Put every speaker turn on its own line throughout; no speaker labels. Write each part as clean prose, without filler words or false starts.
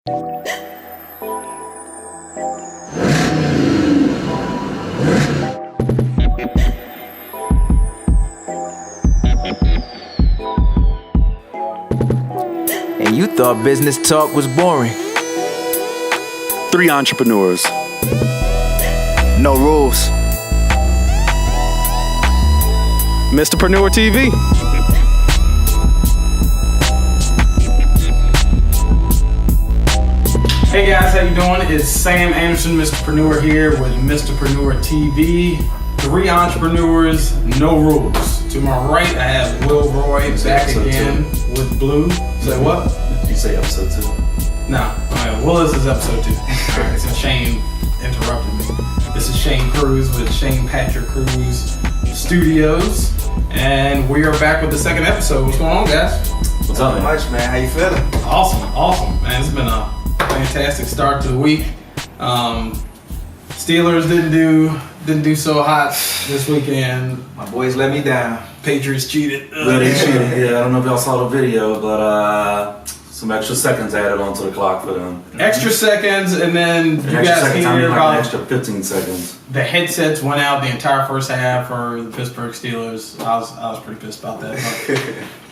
And you thought business talk was boring.
3 entrepreneurs.
No rules.
Mr.PreneurTV.
Hey guys, how you doing? It's Sam Anderson, Mr. Preneur here with Mr.PreneurTV. 3 entrepreneurs, no rules. To my right, I have Will Roy back again with Blue. Say what?
You say episode 2.
No, Willis is episode 2. Alright, so Shane interrupted me. This is Shane Cruz with Shane Patrick Cruz Studios. And we are back with the second episode. What's going on, guys?
What's up, man?
Not much, man. How you feeling?
Awesome, man. It's been a fantastic start to the week. Steelers didn't do so hot this weekend.
My boys let me down.
Patriots cheated.
Yeah, they cheated. Yeah, I don't know if y'all saw the video, but some extra seconds added onto the clock for them.
Extra seconds, and then you guys
time,
hear
like
about
an extra 15 seconds.
the headsets went out the entire first half for the Pittsburgh Steelers. I was pretty pissed about that. But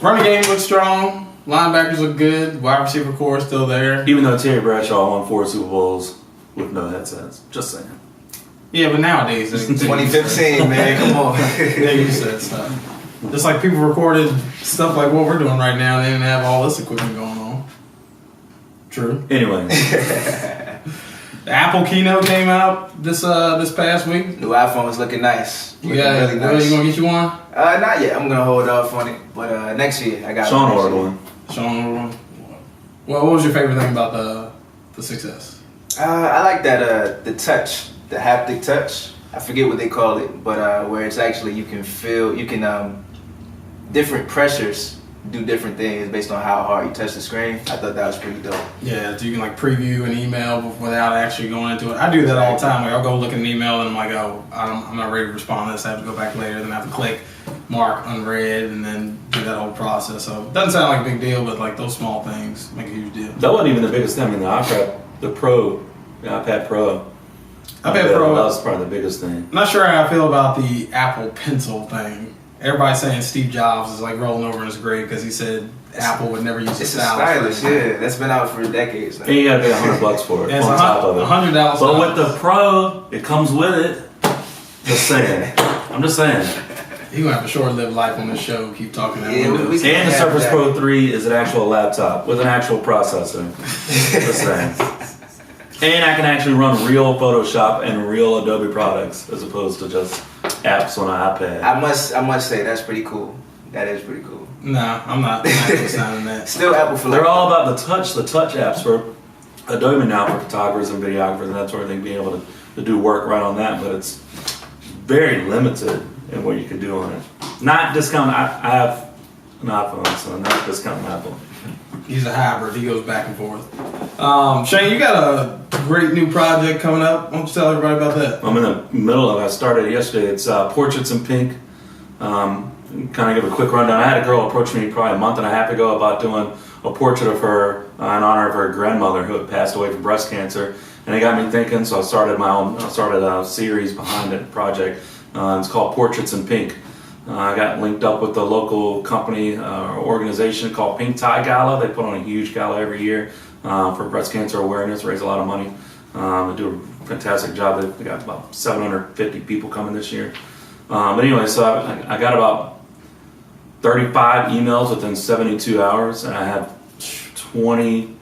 running game looked strong. Linebackers look good. Wide receiver core is still there.
Even though Terry Bradshaw won 4 Super Bowls with no headsets. Just saying.
Yeah, but nowadays,
2015, man. Come on.
they use that stuff. Just like people recorded stuff like what we're doing right now, they didn't have all this equipment going on. True.
Anyway.
The Apple keynote came out this past week.
New iPhone is looking nice.
You gonna get you one?
Not yet. I'm gonna hold off on it, but next year I got.
Sean ordered one.
Sean, well, what was your favorite thing about the success?
I like that the touch, the haptic touch. I forget what they call it, but where it's actually you can feel, different pressures do different things based on how hard you touch the screen. I thought that was pretty dope.
Yeah, so you can like preview an email without actually going into it. I do that all the time. Like I'll go look at an email and I'm like, oh, I'm not ready to respond to this. I have to go back later. Then I have to click mark unread and then do that whole process. So it doesn't sound like a big deal, but like those small things make a huge deal.
That wasn't even the biggest thing. I mean, the iPad Pro. iPad Pro, that was probably the biggest thing.
I'm not sure how I feel about the Apple Pencil thing. Everybody's saying Steve Jobs is like rolling over in his grave because he said Apple would never use a stylus.
Yeah, that's been out for decades now.
And you gotta pay $100 for it on top of it.
$100.
But with the Pro, it comes with it. Just saying. I'm just saying.
You're gonna have a short-lived life on this show. Keep talking that
Windows.
And the Surface Pro 3 is an actual laptop with an actual processor. Just saying. And I can actually run real Photoshop and real Adobe products as opposed to just apps on an iPad.
I must say that's pretty cool. That is pretty cool.
Nah, I'm not co-signing that.
Still Apple for
They're all about the touch apps for Adobe now for photographers and videographers and that sort of thing, being able to do work right on that, but it's very limited in what you can do on it. Not discounting, I have an iPhone, so not discounting Apple.
He's a hybrid. He goes back and forth. Shane, you got a great new project coming up. Why don't you tell everybody about that?
I'm in the middle of it. I started yesterday. It's Portraits in Pink. Kind of give a quick rundown. I had a girl approach me probably a month and a half ago about doing a portrait of her in honor of her grandmother who had passed away from breast cancer. And it got me thinking, so I started a series behind it, project. It's called Portraits in Pink. I got linked up with the local company or organization called Pink Tie Gala. They put on a huge gala every year for breast cancer awareness, raise a lot of money. They do a fantastic job. They got about 750 people coming this year. But anyway, so I got about 35 emails within 72 hours, and I have 20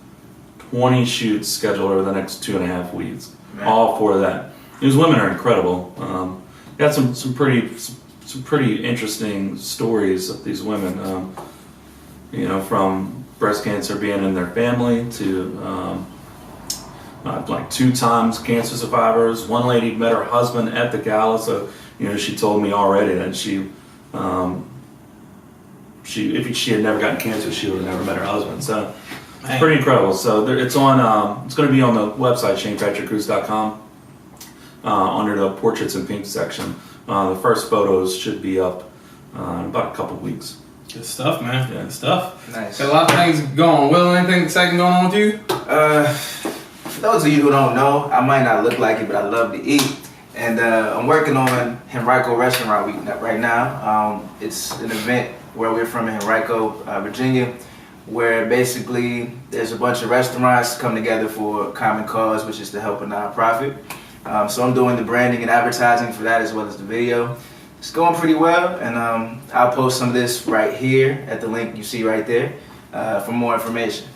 shoots scheduled over the next 2.5 weeks. Man. All for that. These women are incredible. Got some pretty interesting stories of these women, from breast cancer being in their family to like 2 times cancer survivors. One lady met her husband at the gala, so she told me already that if she had never gotten cancer, she would have never met her husband. So it's pretty incredible. So it's on. It's going to be on the website shanepatrickcruz.com under the Portraits in Pink section. The first photos should be up in about a couple weeks.
Good stuff, man.
Yeah.
Good stuff.
Nice.
Got a lot of things going. Will, anything exciting going on with you?
For those of you who don't know, I might not look like it, but I love to eat. And I'm working on Henrico Restaurant Week right now. It's an event where we're from in Henrico, Virginia, where basically there's a bunch of restaurants come together for a common cause, which is to help a nonprofit. So I'm doing the branding and advertising for that as well as the video. It's going pretty well, and I'll post some of this right here at the link you see right there for more information.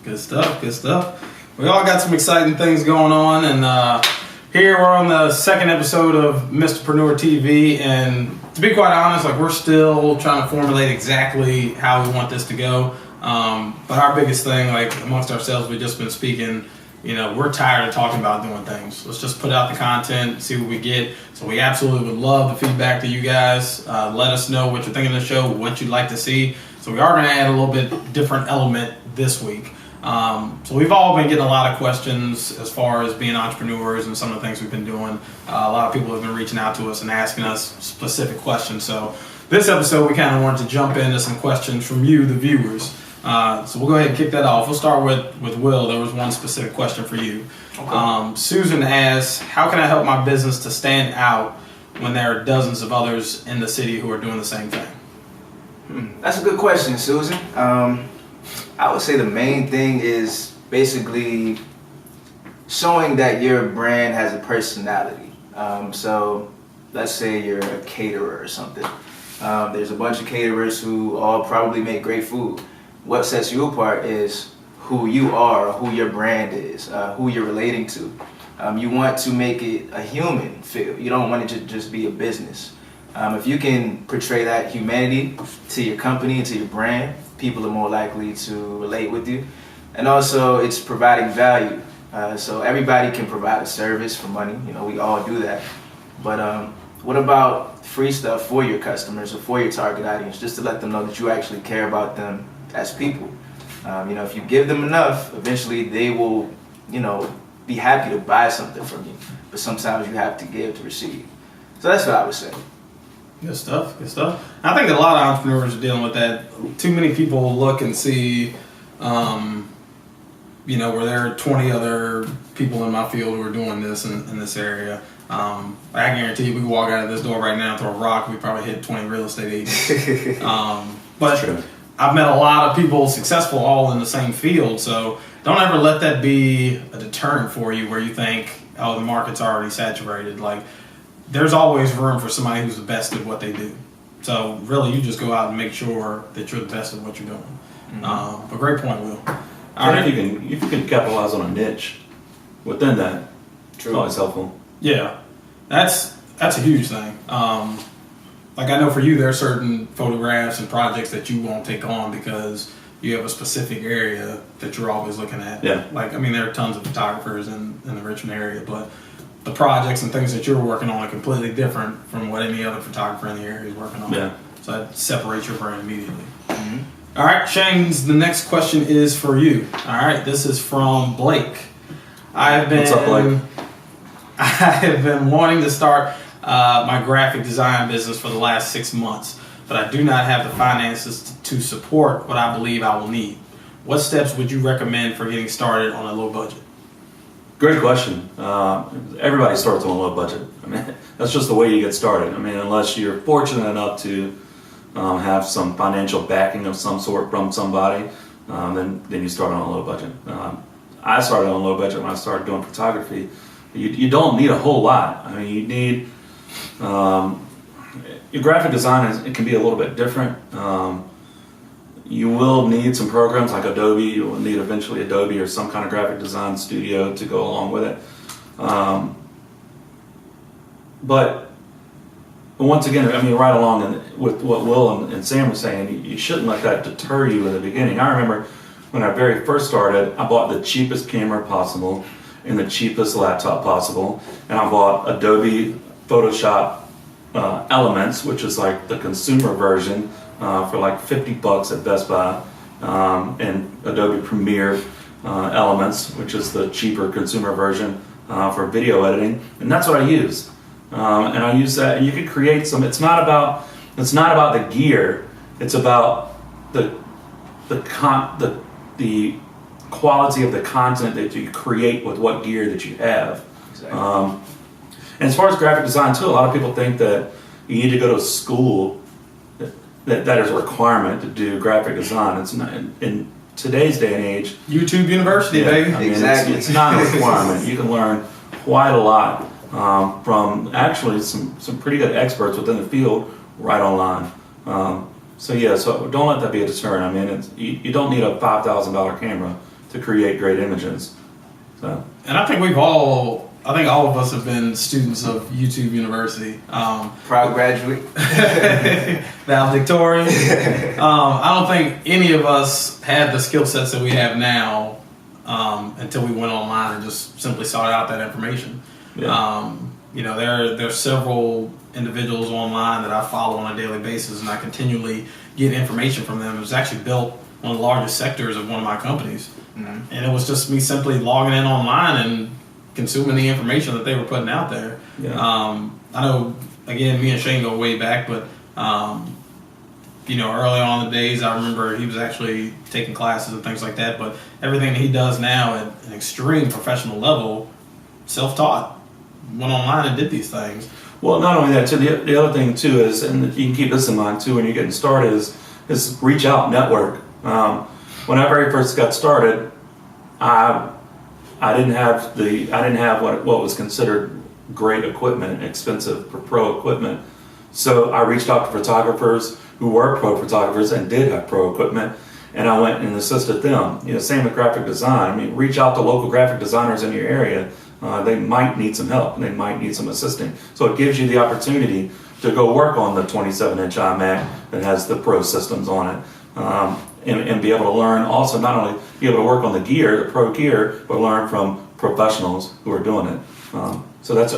Good stuff, good stuff. We all got some exciting things going on, and here we're on the second episode of Mr.PreneurTV, and to be quite honest, like we're still trying to formulate exactly how we want this to go. But our biggest thing, like amongst ourselves, we've just been speaking, you know, we're tired of talking about doing things. Let's just put out the content, see what we get. So we absolutely would love the feedback to you guys. Let us know what you're thinking of the show, what you'd like to see. So we are going to add a little bit different element this week. So we've all been getting a lot of questions as far as being entrepreneurs and some of the things we've been doing. A lot of people have been reaching out to us and asking us specific questions. So this episode, we kind of wanted to jump into some questions from you, the viewers. So we'll go ahead and kick that off. We'll start with Will. There was one specific question for you. Okay. Susan asks, how can I help my business to stand out when there are dozens of others in the city who are doing the same thing?
That's a good question, Susan. I would say the main thing is basically showing that your brand has a personality. So let's say you're a caterer or something. There's a bunch of caterers who all probably make great food. What sets you apart is who you are, who your brand is, who you're relating to. You want to make it a human feel. You don't want it to just be a business. If you can portray that humanity to your company and to your brand, people are more likely to relate with you. And also, it's providing value. So everybody can provide a service for money. You know, we all do that. But what about free stuff for your customers or for your target audience, just to let them know that you actually care about them as people? You know, if you give them enough, eventually they will, you know, be happy to buy something from you. But sometimes you have to give to receive. So that's what I would say.
Good stuff, good stuff. I think that a lot of entrepreneurs are dealing with that. Too many people look and see, you know, where there are 20 other people in my field who are doing this in this area. I guarantee you, we could walk out of this door right now and throw a rock, we probably hit 20 real estate agents. But true. I've met a lot of people successful all in the same field, so don't ever let that be a deterrent for you where you think, oh, the market's already saturated. Like, there's always room for somebody who's the best at what they do. So really, you just go out and make sure that you're the best at what you're doing. Mm-hmm. But great point, Will.
If you can capitalize on a niche within that, it's always helpful.
Yeah, that's a huge thing. Like I know for you, there are certain photographs and projects that you won't take on because you have a specific area that you're always looking at. Yeah. Like, I mean, there are tons of photographers in the Richmond area, but the projects and things that you're working on are completely different from what any other photographer in the area is working on. Yeah. So that separates your brand immediately. Mm-hmm. All right, Shane's, the next question is for you. All right, this is from Blake. What's up, Blake? I have been wanting to start my graphic design business for the last 6 months, but I do not have the finances to support what I believe I will need. What steps would you recommend for getting started on a low budget?
Great question. Everybody starts on a low budget. I mean, that's just the way you get started. I mean, unless you're fortunate enough to have some financial backing of some sort from somebody, then you start on a low budget. I started on a low budget when I started doing photography. You don't need a whole lot. I mean, you need your graphic design it can be a little bit different. You will need some programs like Adobe. You will need eventually Adobe or some kind of graphic design studio to go along with it. But once again, I mean, right along with what Will and Sam were saying, you shouldn't let that deter you in the beginning. I remember when I very first started, I bought the cheapest camera possible and the cheapest laptop possible, and I bought Adobe Photoshop Elements, which is like the consumer version, for like $50 at Best Buy, and Adobe Premiere Elements, which is the cheaper consumer version for video editing, and that's what I use. And I use that, and you can create some. It's not about the gear. It's about the quality of the content that you create with what gear that you have.
Exactly.
And as far as graphic design too, a lot of people think that you need to go to school, that is a requirement to do graphic design. It's not in today's day and age.
YouTube University, baby.
I mean,
Exactly.
It's not a requirement. You can learn quite a lot from actually some pretty good experts within the field right online. So don't let that be a deterrent. I mean, you don't need a $5,000 camera to create great images. So.
And I think all of us have been students of YouTube University.
Proud graduate.
Valedictorian. I don't think any of us had the skill sets that we have now until we went online and just simply sought out that information.
Yeah.
There's several individuals online that I follow on a daily basis, and I continually get information from them. It was actually built one of the largest sectors of one of my companies. Mm-hmm. And it was just me simply logging in online and consuming the information that they were putting out there.
Yeah.
I know, again, me and Shane go way back, but early on in the days, I remember he was actually taking classes and things like that. But everything that he does now at an extreme professional level, self-taught, went online and did these things.
Well, not only that, too, the other thing too is, and you can keep this in mind too when you're getting started, is reach out, network. When I very first got started, I didn't have what was considered great equipment, expensive pro equipment. So I reached out to photographers who were pro photographers and did have pro equipment, and I went and assisted them. Same with graphic design. I mean, reach out to local graphic designers in your area. They might need some help, and they might need some assisting. So it gives you the opportunity to go work on the 27-inch iMac that has the pro systems on it, and be able to learn. Also, not only be able to work on the gear, the pro gear, but learn from professionals who are doing it. So that's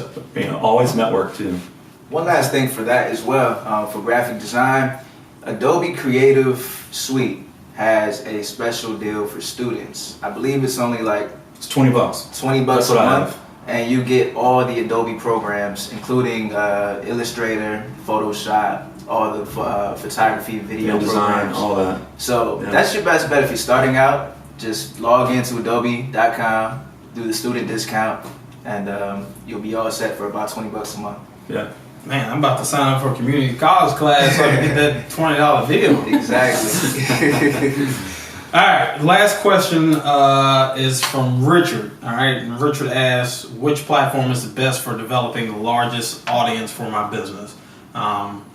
always network too.
One last thing for that as well, for graphic design, Adobe Creative Suite has a special deal for students. I believe it's only like
It's $20.
$20 a month, and you get all the Adobe programs, including Illustrator, Photoshop, all the photography, video
design,
programs.
all that.
So that's your best bet if you're starting out. Just log into adobe.com, do the student discount, and you'll be all set for about $20 a month.
Yeah.
Man, I'm about to sign up for a community college class so I can get that $20 deal.
Exactly.
All right, last question is from Richard. All right, and Richard asks, which platform is the best for developing the largest audience for my business?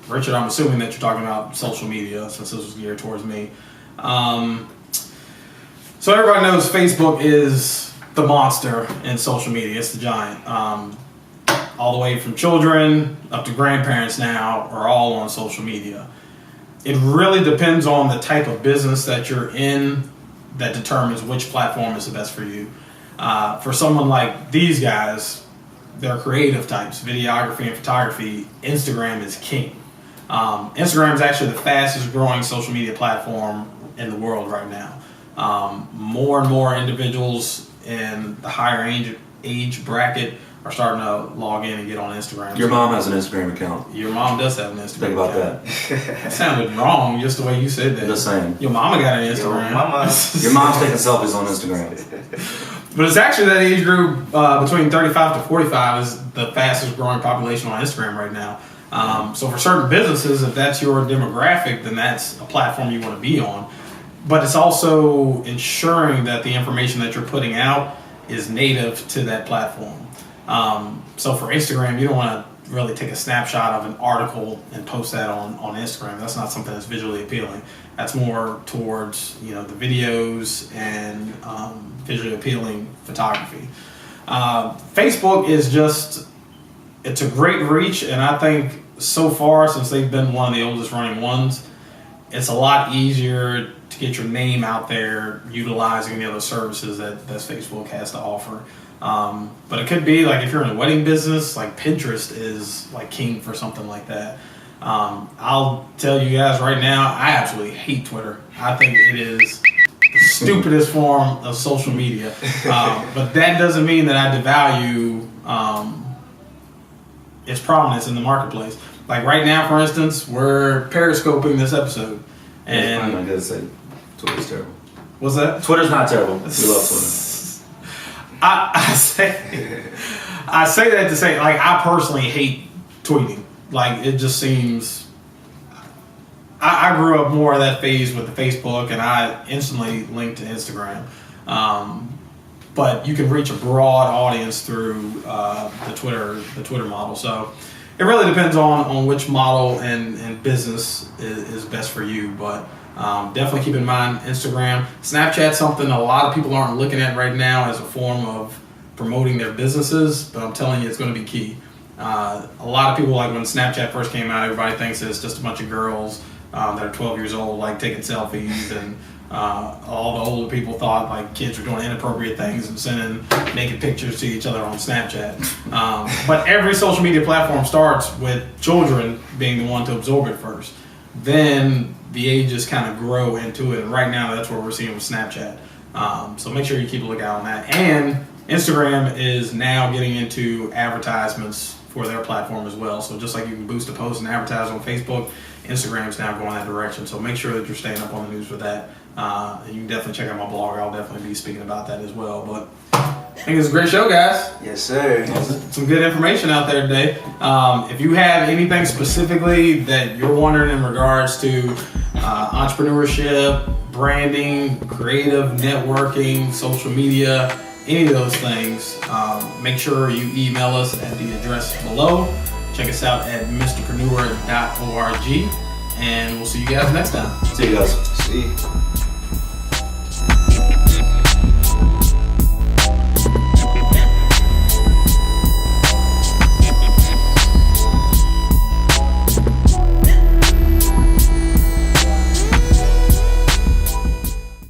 Richard, I'm assuming that you're talking about social media, since this was geared towards me. So everybody knows Facebook is the monster in social media. It's the giant. All the way from children up to grandparents now are all on social media. It really depends on the type of business that you're in that determines which platform is the best for you. For someone like these guys, they're creative types, videography and photography, Instagram is king. Instagram is actually the fastest growing social media platform in the world right now. More and more individuals in the higher age bracket are starting to log in and get on Instagram.
Your mom has an Instagram account.
Your mom does have an Instagram
Think about
account.
that.
That sounded wrong just the way you said that.
Just saying.
Your mama got an Instagram.
Your mom's taking selfies on Instagram.
But it's actually that age group between 35 to 45 is the fastest growing population on Instagram right now. So for certain businesses, if that's your demographic, then that's a platform you want to be on. But it's also ensuring that the information that you're putting out is native to that platform. So for Instagram, you don't want to really take a snapshot of an article and post that on Instagram. That's not something that's visually appealing. That's more towards the videos and visually appealing photography. Facebook is it's a great reach, and I think so far, since they've been one of the oldest running ones, it's a lot easier to get your name out there utilizing the other services that Facebook has to offer. But it could be like if you're in a wedding business, like Pinterest is like king for something like that. I'll tell you guys right now, I absolutely hate Twitter. I think it is the stupidest form of social media. But that doesn't mean that I devalue its prominence in the marketplace. Like right now, for instance, we're periscoping this episode. And
I gotta say, Twitter's terrible.
what's that?
Twitter's not terrible. We love Twitter.
I say that to say, like, I personally hate tweeting. Like, it just seems. I grew up more of that phase with the Facebook, and I instantly linked to Instagram. But you can reach a broad audience through the Twitter model. So it really depends on which model and business is best for you. But definitely keep in mind Instagram. Snapchat's something a lot of people aren't looking at right now as a form of promoting their businesses, but I'm telling you, it's going to be key. A lot of people, like when Snapchat first came out, everybody thinks it's just a bunch of girls that are 12 years old, like taking selfies, and all the older people thought like kids were doing inappropriate things and sending naked pictures to each other on Snapchat. But every social media platform starts with children being the one to absorb it first. Then the ages kind of grow into it, and right now that's what we're seeing with Snapchat. So make sure you keep a lookout on that. And Instagram is now getting into advertisements for their platform as well. So just like you can boost a post and advertise on Facebook, Instagram's now going that direction. So make sure that you're staying up on the news with that. And you can definitely check out my blog. I'll definitely be speaking about that as well. But I think it's a great show, guys.
Yes, sir.
Some good information out there today. If you have anything specifically that you're wondering in regards to entrepreneurship, branding, creative, networking, social media, any of those things, make sure you email us at the address below. Check us out at Mr.PreneurTV.org, and we'll see you guys next time.
See you guys.
See you.